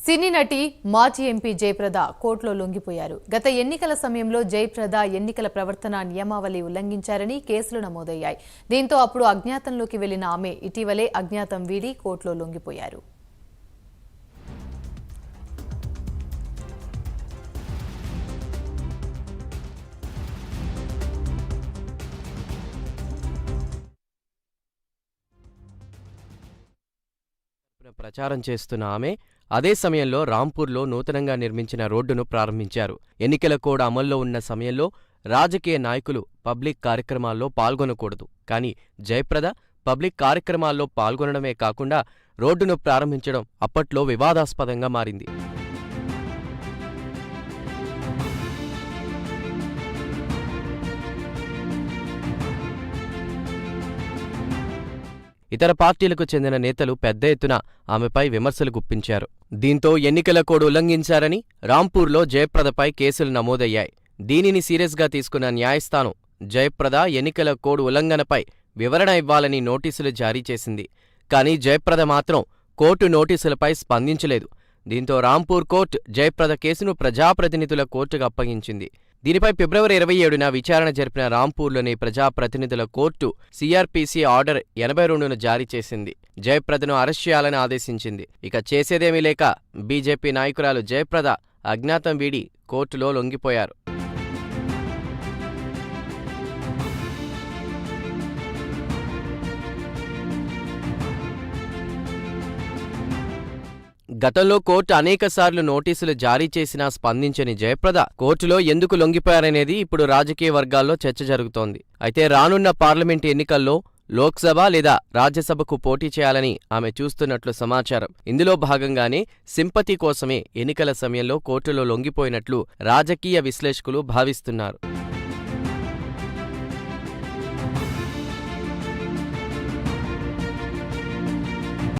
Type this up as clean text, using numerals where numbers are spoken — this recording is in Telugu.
సినీ నటి మాజీ ఎంపీ జయప్రద కోర్టులో లొంగిపోయారు. గత ఎన్నికల సమయంలో జయప్రద ఎన్నికల ప్రవర్తన నియమావళి ఉల్లంఘించారని కేసులు నమోదయ్యాయి. దీంతో అప్పుడు అజ్ఞాతంలోకి వెళ్లిన ఆమె ఇటీవలే అజ్ఞాతం వీడి కోర్టులో లొంగిపోయారు. ప్రచారం చేస్తున్న ఆమె అదే సమయంలో రాంపూర్లో నూతనంగా నిర్మించిన రోడ్డును ప్రారంభించారు. ఎన్నికల కోడ్ అమల్లో ఉన్న సమయంలో రాజకీయ నాయకులు పబ్లిక్ కార్యక్రమాల్లో పాల్గొనకూడదు. కానీ జయప్రద పబ్లిక్ కార్యక్రమాల్లో పాల్గొనడమే కాకుండా రోడ్డును ప్రారంభించడం అప్పట్లో వివాదాస్పదంగా మారింది. ఇతర పార్టీలకు చెందిన నేతలు పెద్ద ఎత్తున ఆమెపై విమర్శలు గుప్పించారు. దీంతో ఎన్నికల కోడ్ ఉల్లంఘించారని రాంపూర్లో జయప్రదపై కేసులు నమోదయ్యాయి. దీనిని సీరియస్గా తీసుకున్న న్యాయస్థానం జయప్రద ఎన్నికల కోడ్ ఉల్లంఘనపై వివరణ ఇవ్వాలని నోటీసులు జారీ చేసింది. కానీ జయప్రద మాత్రం కోర్టు నోటీసులపై స్పందించలేదు. దీంతో రాంపూర్ కోర్టు జయప్రద కేసును ప్రజాప్రతినిధుల కోర్టుకు అప్పగించింది. దీనిపై ఫిబ్రవరి 27న విచారణ జరిపిన రాంపూర్లోని ప్రజాప్రతినిధుల కోర్టు సిఆర్పిసి ఆర్డర్ 82ను జారీ చేసింది. జయప్రదను అరెస్ట్ చేయాలని ఆదేశించింది. ఇక చేసేదేమీ లేక బీజేపీ నాయకురాలు జయప్రద అజ్ఞాతం వీడి కోర్టులో లొంగిపోయారు. గతంలో కోర్టు అనేకసార్లు నోటీసులు జారీ చేసినా స్పందించని జయప్రద కోర్టులో ఎందుకు లొంగిపోయారనేది ఇప్పుడు రాజకీయ వర్గాల్లో చర్చ జరుగుతోంది. అయితే రానున్న పార్లమెంటు ఎన్నికల్లో లోక్సభ లేదా రాజ్యసభకు పోటీ చేయాలని ఆమె చూస్తున్నట్లు సమాచారం. ఇందులో భాగంగానే సింపతి కోసమే ఎన్నికల సమయంలో కోర్టులో లొంగిపోయినట్లు రాజకీయ విశ్లేషకులు భావిస్తున్నారు.